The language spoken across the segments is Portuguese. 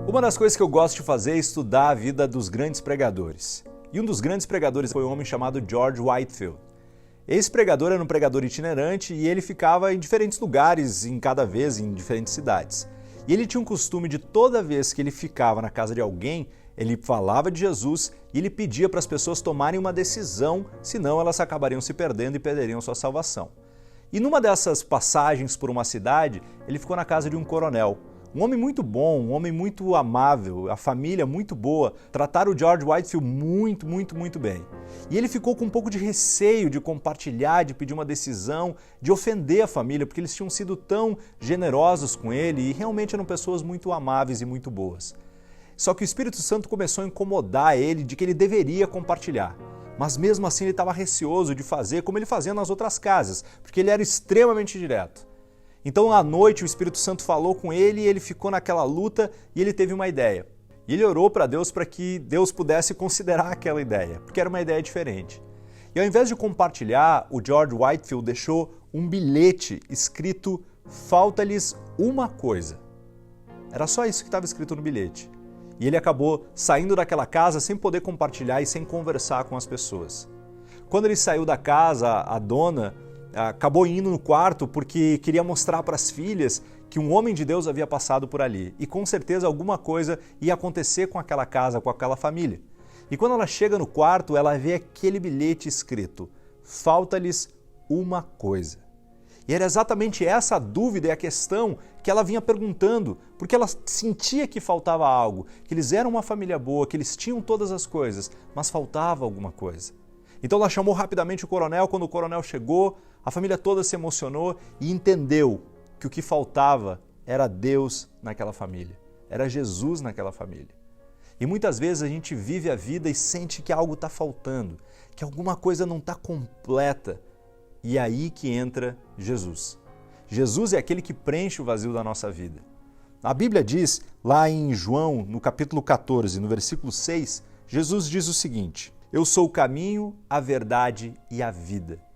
Uma das coisas que eu gosto de fazer é estudar a vida dos grandes pregadores. E um dos grandes pregadores foi um homem chamado George Whitefield. Esse pregador era um pregador itinerante e ele ficava em diferentes lugares, em cada vez, em diferentes cidades. E ele tinha um costume de toda vez que ele ficava na casa de alguém, ele falava de Jesus e ele pedia para as pessoas tomarem uma decisão, senão elas acabariam se perdendo e perderiam sua salvação. E numa dessas passagens por uma cidade, ele ficou na casa de um coronel. Um homem muito bom, um homem muito amável, a família muito boa, trataram o George Whitefield muito bem. E ele ficou com um pouco de receio de compartilhar, de pedir uma decisão, de ofender a família, porque eles tinham sido tão generosos com ele e realmente eram pessoas muito amáveis e muito boas. Só que o Espírito Santo começou a incomodar ele de que ele deveria compartilhar. Mas mesmo assim ele estava receoso de fazer como ele fazia nas outras casas, porque ele era extremamente direto. Então, à noite, o Espírito Santo falou com ele e ele ficou naquela luta e ele teve uma ideia. E ele orou para Deus para que Deus pudesse considerar aquela ideia, porque era uma ideia diferente. E ao invés de compartilhar, o George Whitefield deixou um bilhete escrito "Falta-lhes uma coisa". Era só isso que estava escrito no bilhete. E ele acabou saindo daquela casa sem poder compartilhar e sem conversar com as pessoas. Quando ele saiu da casa, a dona acabou indo no quarto porque queria mostrar para as filhas que um homem de Deus havia passado por ali. E com certeza alguma coisa ia acontecer com aquela casa, com aquela família. E quando ela chega no quarto, ela vê aquele bilhete escrito: "Falta-lhes uma coisa". E era exatamente essa a dúvida e a questão que ela vinha perguntando, porque ela sentia que faltava algo, que eles eram uma família boa, que eles tinham todas as coisas, mas faltava alguma coisa. Então ela chamou rapidamente o coronel. Quando o coronel chegou, a família toda se emocionou e entendeu que o que faltava era Deus naquela família, era Jesus naquela família. E muitas vezes a gente vive a vida e sente que algo está faltando, que alguma coisa não está completa. E é aí que entra Jesus. Jesus é aquele que preenche o vazio da nossa vida. A Bíblia diz, lá em João, no capítulo 14, no versículo 6, Jesus diz o seguinte: "Eu sou o caminho, a verdade e a vida".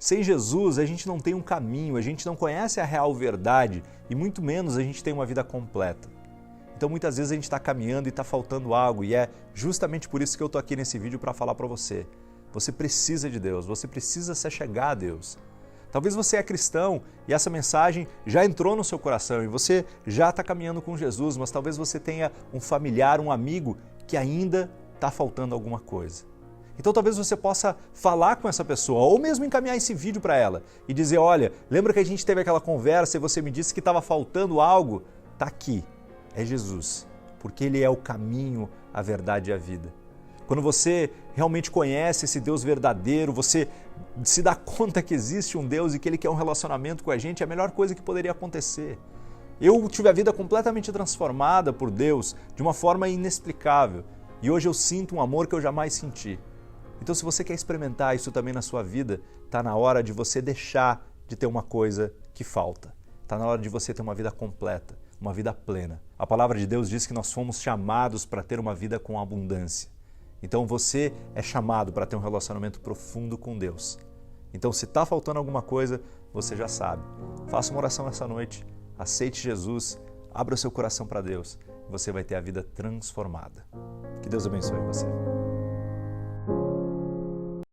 Sem Jesus, a gente não tem um caminho, a gente não conhece a real verdade e muito menos a gente tem uma vida completa. Então muitas vezes a gente está caminhando e está faltando algo e é justamente por isso que eu estou aqui nesse vídeo para falar para você. Você precisa de Deus, você precisa se achegar a Deus. Talvez você é cristão e essa mensagem já entrou no seu coração e você já está caminhando com Jesus, mas talvez você tenha um familiar, um amigo que ainda está faltando alguma coisa. Então talvez você possa falar com essa pessoa ou mesmo encaminhar esse vídeo para ela e dizer: olha, lembra que a gente teve aquela conversa e você me disse que estava faltando algo? Está aqui, é Jesus, porque Ele é o caminho, a verdade e a vida. Quando você realmente conhece esse Deus verdadeiro, você se dá conta que existe um Deus e que Ele quer um relacionamento com a gente, é a melhor coisa que poderia acontecer. Eu tive a vida completamente transformada por Deus de uma forma inexplicável e hoje eu sinto um amor que eu jamais senti. Então, se você quer experimentar isso também na sua vida, está na hora de você deixar de ter uma coisa que falta. Está na hora de você ter uma vida completa, uma vida plena. A palavra de Deus diz que nós fomos chamados para ter uma vida com abundância. Então, você é chamado para ter um relacionamento profundo com Deus. Então, se está faltando alguma coisa, você já sabe. Faça uma oração essa noite, aceite Jesus, abra o seu coração para Deus e você vai ter a vida transformada. Que Deus abençoe você.